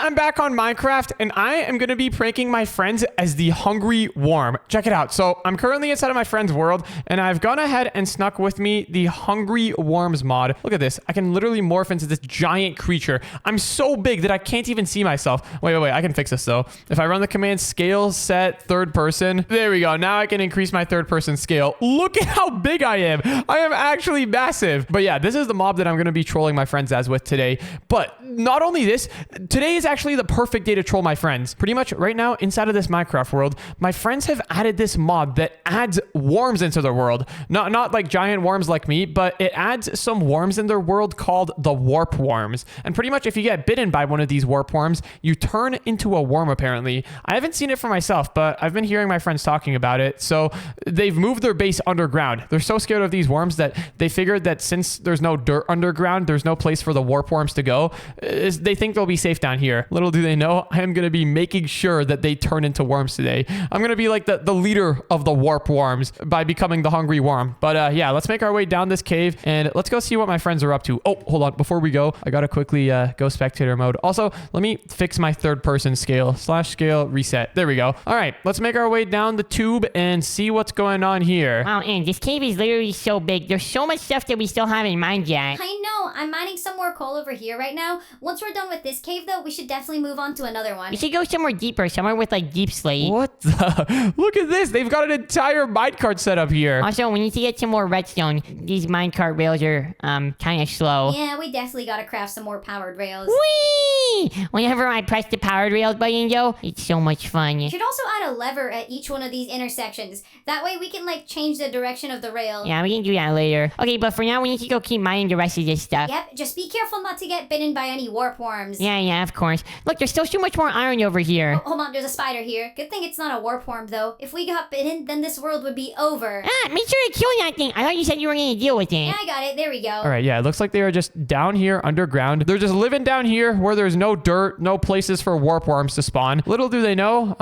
I'm back on Minecraft, and I am going to be pranking my friends as the Hungry Worm. Check it out. So I'm currently inside of my friend's world, and I've gone ahead and snuck with me the Hungry Worms mod. Look at this. I can literally morph into this giant creature. I'm so big that I can't even see myself. Wait. I can fix this, though. If I run the command scale set third person, there we go. Now I can increase my third person scale. Look at how big I am. I am actually massive. But yeah, this is the mob that I'm going to be trolling my friends as with today. But not only this, today is actually the perfect day to troll my friends. Pretty much right now inside of this Minecraft world, my friends have added this mod that adds worms into their world. Not like giant worms like me, but it adds some worms in their world called the warp worms. And pretty much if you get bitten by one of these warp worms, you turn into a worm apparently. I haven't seen it for myself, but I've been hearing my friends talking about it. So they've moved their base underground. They're so scared of these worms that they figured that since there's no dirt underground, there's no place for the warp worms to go. They think they'll be safe down here. Little do they know, I am going to be making sure that they turn into worms today. I'm going to be like the leader of the warp worms by becoming the Hungry Worm. But yeah, let's make our way down this cave and let's go see what my friends are up to. Oh, hold on. Before we go, I got to quickly go spectator mode. Also, let me fix my third person scale. /scale reset. There we go. All right, let's make our way down the tube and see what's going on here. Wow, and this cave is literally so big. There's so much stuff that we still haven't mined yet. I know. I'm mining some more coal over here right now. Once we're done with this cave, though, we should definitely move on to another one. We should go somewhere deeper, somewhere with like deep slate. What the? Look at this. They've got an entire minecart set up here. Also, we need to get some more redstone. These minecart rails are kind of slow. Yeah, we definitely gotta craft some more powered rails. Whee! Whenever I press the powered rails button, yo, it's so much fun. You should also add a lever at each one of these intersections. That way we can like change the direction of the rail. Yeah, we can do that later. Okay, but for now, we need to go keep mining the rest of this stuff. Yep, just be careful not to get bitten by any warp worms. Yeah, of course. Look, there's still so much more iron over here. Oh, hold on, there's a spider here. Good thing it's not a warp worm, though. If we got bitten, then this world would be over. Make sure to kill that thing. I thought you said you were going to deal with it. Yeah, I got it. There we go. All right, yeah, it looks like they are just down here underground. They're just living down here where there's no dirt, no places for warp worms to spawn. Little do they know,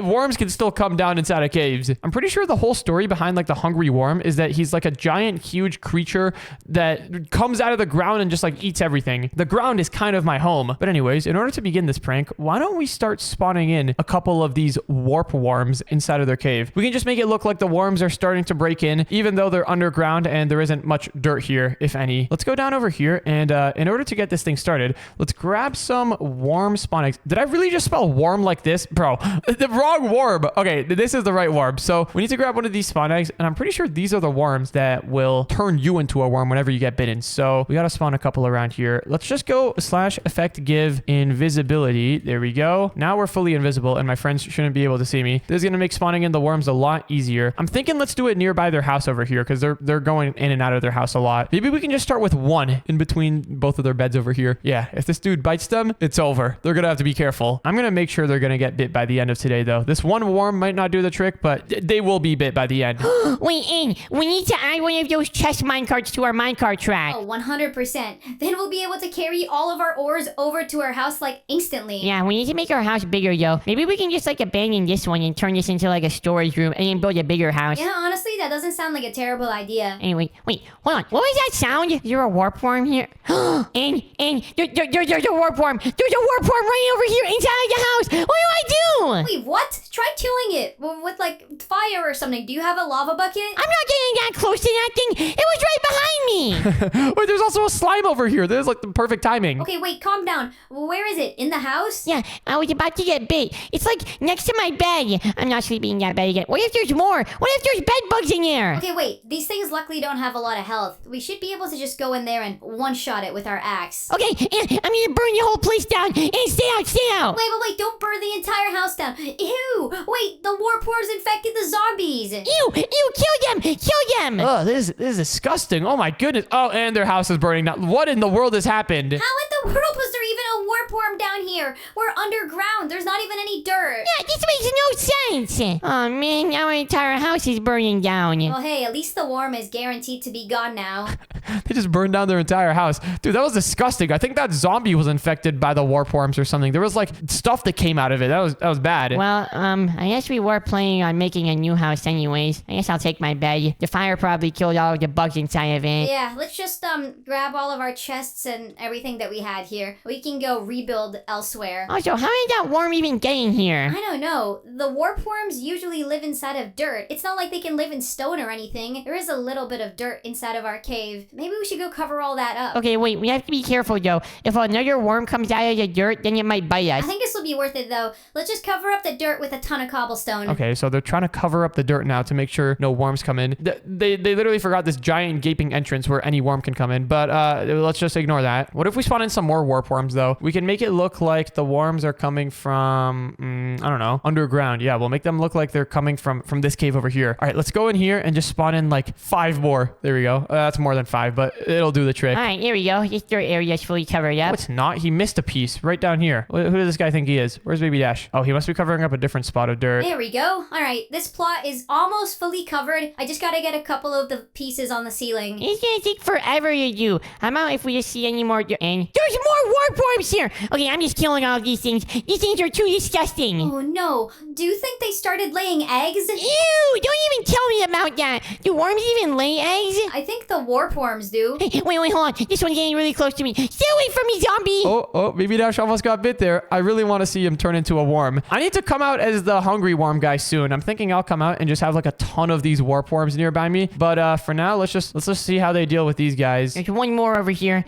worms can still come down inside of caves. I'm pretty sure the whole story behind like the Hungry Worm is that he's like a giant, huge creature that comes out of the ground and just like eats everything. The ground is kind of my home. But anyways, in order to begin this prank, why don't we start spawning in a couple of these warp worms inside of their cave? We can just make it look like the worms are starting to break in, even though they're underground and there isn't much dirt here, if any. Let's go down over here and in order to get this thing started, let's grab some worm spawn eggs. Did I really just spell worm like this? Bro, the wrong worm. Okay, this is the right worm. So we need to grab one of these spawn eggs and I'm pretty sure these are the worms that will turn you into a worm whenever you get bitten. So we got to spawn a couple around here. Let's just go /effect give invisibility. There we go. Now we're fully invisible and my friends shouldn't be able to see me. This is going to make spawning in the worms a lot easier. I'm thinking let's do it nearby their house over here because they're going in and out of their house a lot. Maybe we can just start with one in between both of their beds over here. Yeah, if this dude bites them, it's over. They're going to have to be careful. I'm going to make sure they're going to get bit by the end of today though. This one worm might not do the trick, but they will be bit by the end. Wait, in. We need to add one of those chest minecarts to our minecart track. Oh, 100%. Then we'll be able to carry all of our ores over to our house like instantly. Yeah, we need to make our house bigger, yo. Maybe we can just like abandon this one and turn this into like a storage room and then build a bigger house. Yeah, honestly, that doesn't sound like a terrible idea. Anyway, wait, hold on. What was that sound? Is there a warp worm here? and there's a warp worm. There's a warp worm right over here inside the house. What do I do? Wait, what? Try killing it with like fire or something. Do you have a lava bucket? I'm not getting that close to that thing. It was right behind me. Wait, there's also a slime over here. There's like the perfect timing. Okay, wait, calm down. Where is it? In the house? Yeah, I was about to get bit. It's like next to my bed. I'm not sleeping in that bed again. What if there's more? What if there's bed bugs in there? Okay, wait. These things luckily don't have a lot of health. We should be able to just go in there and one-shot it with our axe. Okay, and I'm gonna burn the whole place down and stay out. Wait. Don't burn the entire house down. Ew. Wait, the warp worms infected the zombies. Ew, kill them. Oh, this is disgusting. Oh my goodness. Oh, and their house is burning now. What in the world has happened? How in the world was there even a warp worm down here? We're underground. There's not even any dirt. Yeah, this makes no sense. Oh man, now our entire house is burning down. Well, hey, at least the worm is guaranteed to be gone now. They just burned down their entire house. Dude, that was disgusting. I think that zombie was infected by the warp worms or something. There was like stuff that came out of it. That was bad. Well, I guess we were planning on making a new house anyways. I guess I'll take my bed. The fire probably killed all of the bugs inside of it. Yeah, let's just grab all of our chests and everything that we had here. We can go rebuild elsewhere. Also, how did that worm even get in here? I don't know. The warp worms usually live inside of dirt. It's not like they can live in stone or anything. There is a little bit of dirt inside of our cave. Maybe we should go cover all that up. Okay, wait, we have to be careful though. If another worm comes out of the dirt, then it might bite I us. think this will be worth it though. Let's just cover up the dirt with a ton of cobblestone. Okay, so they're trying to cover up the dirt now to make sure no worms come in. They literally forgot this giant gaping entrance where any worm can come in, but let's just ignore that. What if we spawn in some more warp worms though? We can make it look like the worms are coming from, I don't know, underground. Yeah, we'll make them look like they're coming from this cave over here. All right, let's go in here and just spawn in like 5 more. There we go. That's more than 5, but it'll do the trick. All right, here we go. This dirt area is fully covered No, up. it's not. He missed a piece right down here. Who does this guy think he is? Where's Baby Dash? Oh, he must be covering up a different spot of dirt. There we go. All right, this plot is almost fully covered. I just gotta get a couple of the pieces on the ceiling. It's gonna take forever to do. How about if we just see any more dirt? And there's more warp worms here. Okay, I'm just killing all these things. These things are too disgusting. Oh no, do you think they started laying eggs? Ew, don't even tell me about that. Do worms even lay eggs? I think the warp worms do. Hey, wait, hold on. This one's getting really close to me. Stay away from me, zombie. Oh, Baby Dash almost got bit there. I really want to see him turn into a worm. I need to come out as the hungry worm guy soon. I'm thinking I'll come out and just have like a ton of these warp worms nearby me. But for now, let's just see how they deal with these guys. There's one more over here.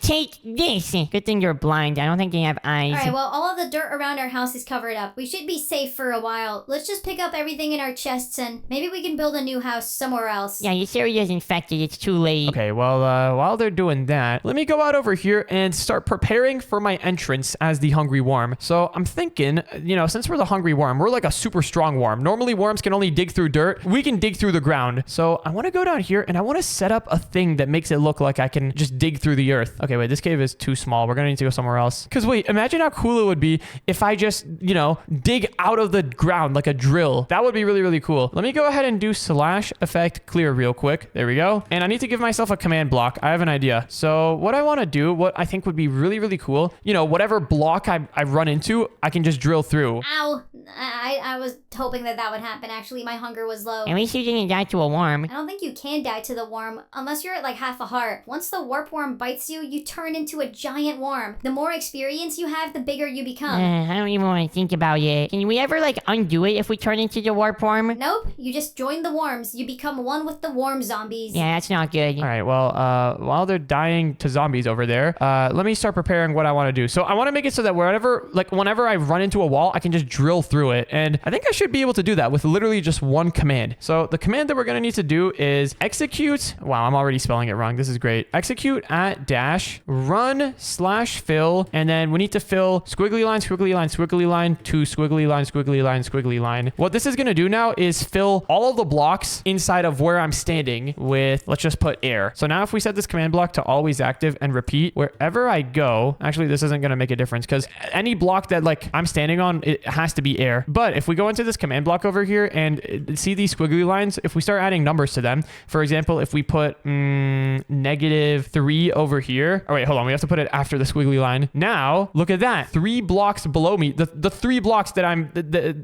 Take this. Good thing you're blind. I don't think they have eyes. Alright, well, all of the dirt around our house is covered up. We should be safe for a while. Let's just pick up everything in our chests and maybe we can build a new house somewhere else. Yeah, this area is infected. It's too late. Okay, well, while they're doing that, let me go out over here and start preparing for my entrance as the hungry worm. So I'm thinking, since we're the hungry worm, we're like a super strong worm. Normally, worms can only dig through dirt. We can dig through the ground. So I want to go down here and I want to set up a thing that makes it look like I can just dig through the earth. Okay, wait, this cave is too small. We're going to need to go somewhere else. Because wait, imagine how cool it would be if I just, dig out of the ground like a drill. That would be really, really cool. Let me go ahead and do /effect clear real quick. There we go. And I need to give myself a command block. I have an idea. So what I want to do, what I think would be really, really cool, whatever block I run into, I can just drill through. Ow! I was hoping that would happen. Actually, my hunger was low. At least you didn't die to a worm. I don't think you can die to the worm unless you're at like half a heart. Once the warp worm bites you, you turn into a giant worm. The more experience you have, the bigger you become. I don't even want to think about it. Can we ever undo it if we turn into the warp worm? Nope, you just join the worms. You become one with the worm zombies. Yeah, that's not good. All right, well, while they're dying to zombies over there, let me start preparing what I want to do. So I want to make it so that whenever I run into a wall, I can just drill through it. And I think I should be able to do that with literally just one command. So the command that we're going to need to do is execute. Wow, I'm already spelling it wrong. This is great. Execute @ run/fill. And then we need to fill squiggly line, squiggly line, squiggly line to squiggly line, squiggly line, squiggly line. What this is going to do now is fill all of the blocks inside of where I'm standing with, let's just put air. So now if we set this command block to always active and repeat, wherever I go, actually this isn't going to make a difference because any block that I'm standing on, it has to be air. But if we go into this command block over here and see these squiggly lines, if we start adding numbers to them, for example, if we put -3 over here, oh wait, hold on, we have to put it after the squiggly line. Now, look at that, 3 blocks below me, the 3 blocks that I'm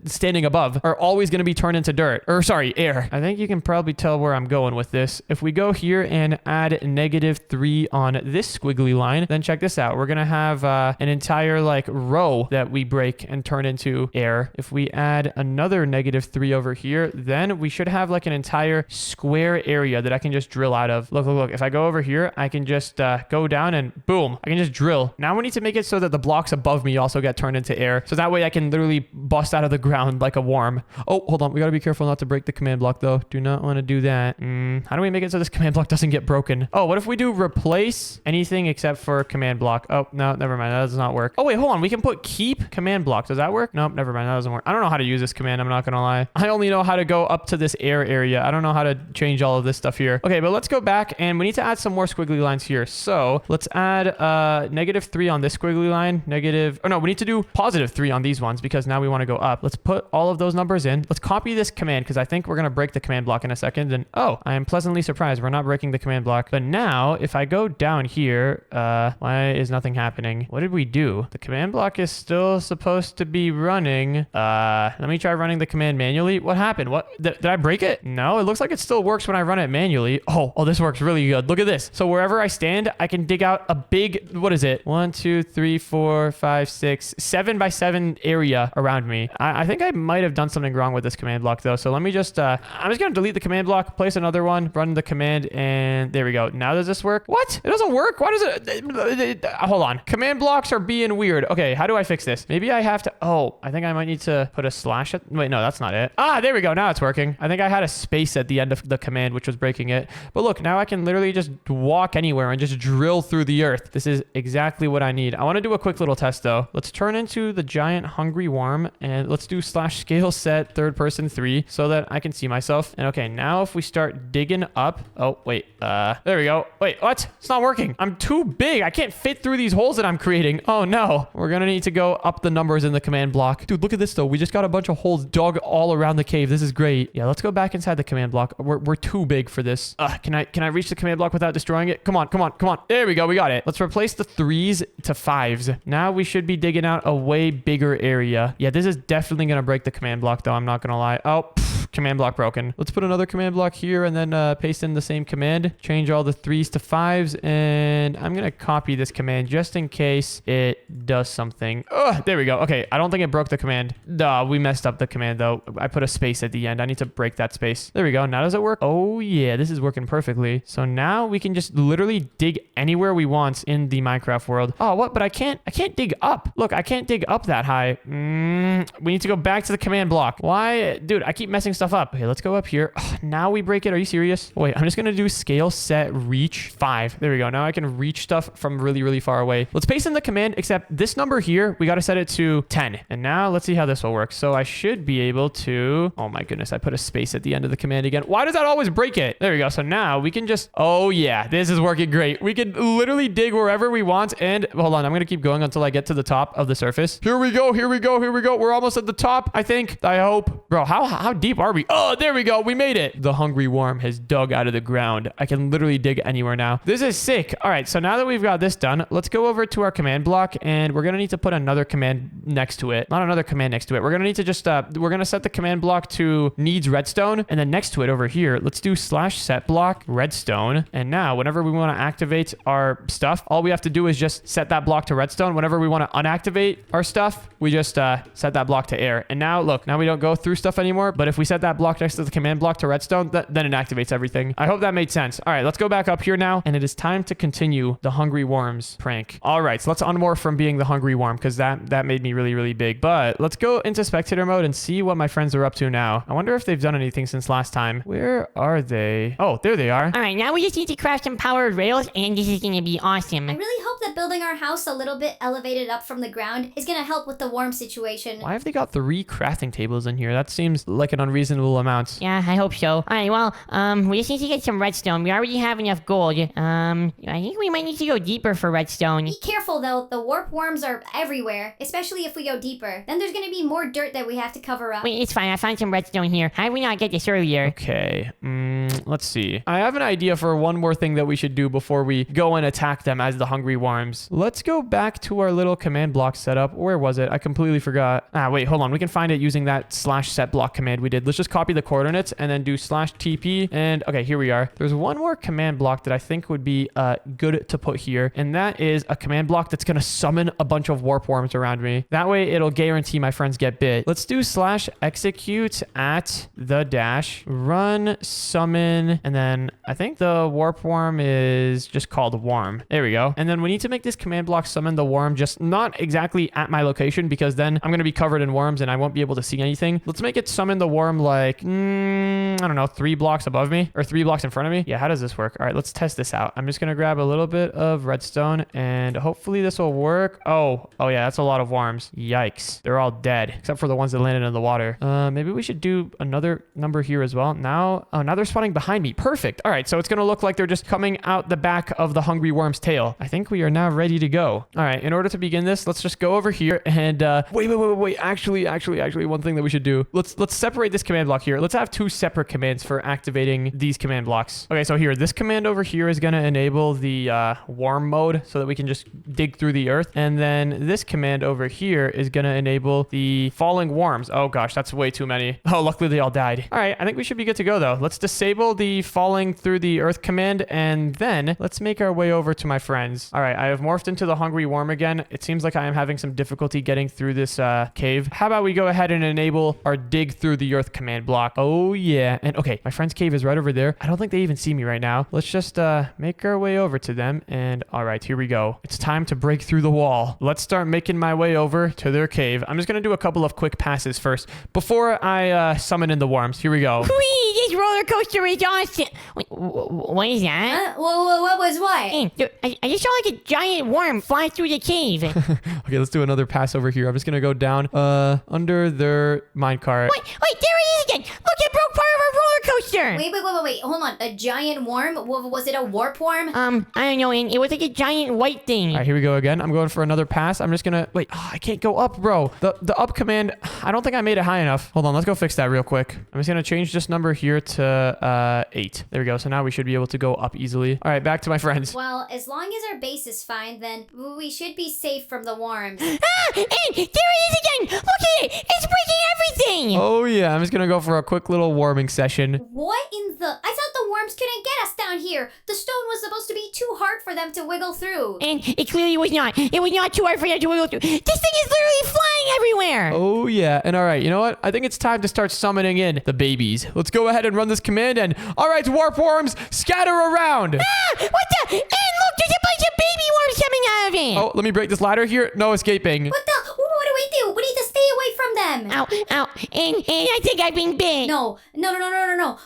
standing above are always going to be turned into dirt, or sorry, air. I think you can probably tell where I'm going with this. If we go here and add -3 on this squiggly line, then check this out. We're going to have an entire row that we break and turn into air. If we add another -3 over here, then we should have an entire square area that I can just drill out of. Look. If I go over here, I can just go down and boom, I can just drill. Now we need to make it so that the blocks above me also get turned into air. So that way I can literally bust out of the ground like a worm. Oh, hold on. We got to be careful not to break the command block though. Do not want to do that. How do we make it so this command block doesn't get broken? Oh, what if we do replace anything except for command block? Oh, no, never mind. That does not work. Oh, wait, hold on. We can put keep command block. Does that work? Nope, never mind. That doesn't work. I don't know how to use this command. I'm not going to lie. I only know how to go up to this air area. I don't know how to change all of this stuff here. Okay, but let's go back and we need to add some more squiggly lines here. So let's add -3 on this squiggly line. We need to do +3 on these ones because now we want to go up. Let's put all of those numbers in. Let's copy this command because I think we're going to break the command block in a second. And oh, I am pleasantly surprised. We're not breaking the command block. But now if I go down here, why is nothing happening? What did we do? The command block is still supposed to be running. Let me try running the command manually. What happened? What did I break it? No, it looks like it still works when I run it manually. Oh, this works really good. Look at this. So wherever I stand, I can dig out a big, what is it? 1, 2, 3, 4, 5, 6, 7 by 7 area around me. I think I might have done something wrong with this command block though. So let me just, I'm just going to delete the command block, place another one, run the command, and there we go. Now does this work? What? It doesn't work. Why does it? Hold on. Command blocks are being weird. Okay, how do I fix this? Maybe I have to, I think I might need to put a slash at, wait, no, that's not it. There we go. Now it's working. I think I had a space at the end of the command, which was breaking it. But look, now I can literally just walk anywhere and just drill through the earth. This is exactly what I need. I want to do a quick little test though. Let's turn into the giant hungry worm and let's do /scale set 3rd person 3 so that I can see myself. And okay, now if we start digging up, wait, there we go. Wait, what? It's not working. I'm too big. I can't fit through these holes that I'm creating. Oh no. We're gonna need to go up the numbers in the command block. Dude, look at this though. We just got a bunch of holes dug all around the cave. This is great. Yeah, let's go back inside the command block. We're too big for this. Can I reach the command block without destroying it? Come on. There we go. We got it. Let's replace the 3s to 5s. Now we should be digging out a way bigger area. Yeah, this is definitely gonna break the command block though. I'm not gonna lie. Command block broken. Let's put another command block here and then paste in the same command. Change all the 3s to 5s and I'm gonna copy this command just in case it does something. There we go. Okay, I don't think it broke the command. We messed up the command though. I put a space at the end. I need to break that space. There we go. Now does it work? Oh yeah, this is working perfectly. So now we can just literally dig anywhere we want in the Minecraft world. What? But I can't dig up. Look, I can't dig up that high. We need to go back to the command block. Why? Dude, I keep messing stuff up. Okay, let's go up here. Now we break it. Are you serious? Wait, I'm just gonna do scale set reach 5. There we go. Now I can reach stuff from really, really far away. Let's paste in the command, except this number here, we got to set it to 10. And now let's see how this will work. So I should be able to, oh my goodness, I put a space at the end of the command again. Why does that always break it? There we go. So now we can just, oh yeah, this is working great. We can literally dig wherever we want. And hold on, I'm gonna keep going until I get to the top of the surface. Here we go. We're almost at the top, I think. I hope. Bro, how deep are we? There we go. We made it. The hungry worm has dug out of the ground. I can literally dig anywhere now. This is sick. All right, so now that we've got this done, let's go over to our command block and we're gonna need to put another command next to it. Not another command next to it. We're gonna need to just, we're gonna set the command block to needs redstone, and then next to it over here, let's do /set block redstone. And now whenever we wanna activate our stuff, all we have to do is just set that block to redstone. Whenever we wanna unactivate our stuff, we just set that block to air. And now look, now we don't go through stuff anymore, but if we set that block next to the command block to redstone, then it activates everything. I hope that made sense. All right, let's go back up here now, and it is time to continue the hungry worms prank. All right, so let's unmorph from being the hungry worm because that made me really, really big. But let's go into spectator mode and see what my friends are up to now. I wonder if they've done anything since last time. Where are they? Oh, there they are. All right, now we just need to craft some powered rails, and this is gonna be awesome. I really hope that building our house a little bit elevated up from the ground is gonna help with the worm situation. Why have they got 3 crafting tables in here? That seems like an unreasonable amount. Yeah, I hope so. All right, well, we just need to get some redstone. We already have enough gold. I think we might need to go deeper for redstone. Be careful though, the warp worms are everywhere, especially if we go deeper. Then there's gonna be more dirt that we have to cover up. Wait, it's fine. I found some redstone here. How did we not get this earlier? Okay, let's see. I have an idea for one more thing that we should do before we go and attack them as the hungry worms. Let's go back to our little command block setup. Where was it? I completely forgot. Wait, hold on. We can find it using that /set block command we did. Let's just copy the coordinates and then do /TP. And okay, here we are. There's one more command block that I think would be good to put here. And that is a command block that's going to summon a bunch of warp worms around me. That way it'll guarantee my friends get bit. Let's do /execute at the dash run summon. And then I think the warp worm is just called worm. There we go. And then we need to make this command block summon the worm just not exactly at my location because then I'm going to be covered in worms and I won't be able to see anything. Let's make it summon the worm like, I don't know, 3 blocks above me or 3 blocks in front of me. Yeah, how does this work? All right, let's test this out. I'm just going to grab a little bit of redstone and hopefully this will work. Oh yeah, that's a lot of worms. Yikes. They're all dead except for the ones that landed in the water. Maybe we should do another number here as well. Now they're spawning behind me. Perfect. All right, so it's going to look like they're just coming out the back of the hungry worm's tail. I think we are now ready to go. All right, in order to begin this, let's just go over here and wait. Actually, one thing that we should do. Let's separate this command command block here. Let's have two separate commands for activating these command blocks. Okay, so here, this command over here is going to enable the worm mode so that we can just dig through the earth. And then this command over here is going to enable the falling worms. Oh gosh, that's way too many. Oh, luckily they all died. All right, I think we should be good to go though. Let's disable the falling through the earth command, and then let's make our way over to my friends. All right, I have morphed into the hungry worm again. It seems like I am having some difficulty getting through this cave. How about we go ahead and enable our dig through the earth command block? Oh yeah. And okay, my friend's cave is right over there. I don't think they even see me right now. Let's just make our way over to them. And all right, here we go. It's time to break through the wall. Let's start making my way over to their cave. I'm just gonna do a couple of quick passes first before I summon in the worms. Here we go. Whee! This roller coaster is awesome. Wait, what is that? What was what? Hey, I just saw like a giant worm fly through the cave. Okay, let's do another pass over here. I'm just gonna go down under their minecart. Wait, there it is again. Look, it broke part of our roller coaster. Wait. Hold on. A giant worm? Was it a warp worm? I don't know, and it was like a giant white thing. All right, here we go again. I'm going for another pass. I'm just gonna wait. Oh, I can't go up, bro. The up command. I don't think I made it high enough. Hold on, let's go fix that real quick. I'm just gonna change this number here to 8. There we go. So now we should be able to go up easily. All right, back to my friends. Well, as long as our base is fine, then we should be safe from the worms. And there it is again. Look at it. It's breaking everything. Oh yeah, I'm just gonna go for a quick little warming session. What in the... I thought the worms couldn't get us down here. The stone was supposed to be too hard for them to wiggle through. And it clearly was not. It was not too hard for them to wiggle through. This thing is literally flying everywhere. Oh yeah, and all right, you know what? I think it's time to start summoning in the babies. Let's go ahead and run this command, and all right, warp worms, scatter around. Ah, what the? And look, there's a bunch of baby worms coming out of it. Oh, let me break this ladder here. No escaping. What do we do? We need to stay away from them. Ow. And I think I've been bit. No.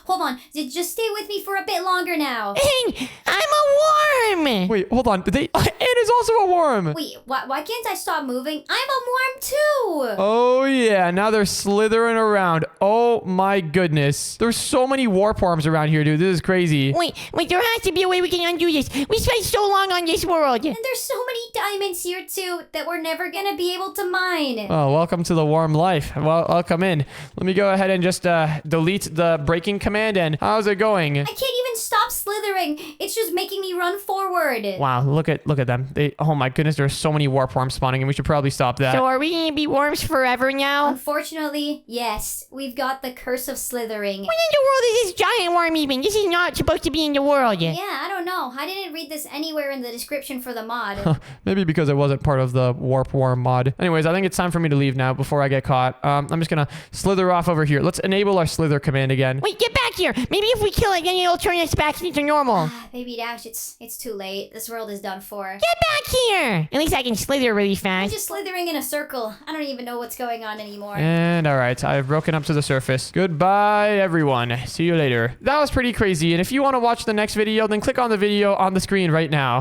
Hold on. Just stay with me for a bit longer now. And I'm a worm. Wait, hold on. Anna's also a worm. Wait, why can't I stop moving? I'm a worm too. Oh yeah, now they're slithering around. Oh my goodness. There's so many warp worms around here, dude. This is crazy. Wait, there has to be a way we can undo this. We spent so long on this world. And there's so many diamonds here too that we're never gonna be able to mine. Oh, welcome to the worm life. Well, welcome in. Let me go ahead and just delete the breaking command. And how's it going? I can't even stop slithering. It's just making me run forward. Wow, look at them. Oh my goodness, there's so many warp worms spawning, and we should probably stop that. So are we gonna be worms forever now? Unfortunately, yes. We've got the curse of slithering. What in the world is this giant worm even? This is not supposed to be in the world. Yeah, I don't know. I didn't read this anywhere in the description for the mod. Maybe because it wasn't part of the warp worm mod. Anyways, I think it's time for me to leave now before I get caught. I'm just gonna slither off over here. Let's enable our slither command again. Wait, get back here. Maybe if we kill it, then it'll turn us back into normal. Baby Dash, it's too late. This world is done for. Get back here. At least I can slither really I'm fast. just slithering in a circle. I don't even know what's going on anymore. And all right, I've broken up to the surface. Goodbye, everyone. See you later. That was pretty crazy. And if you want to watch the next video, then click on the video on the screen right now.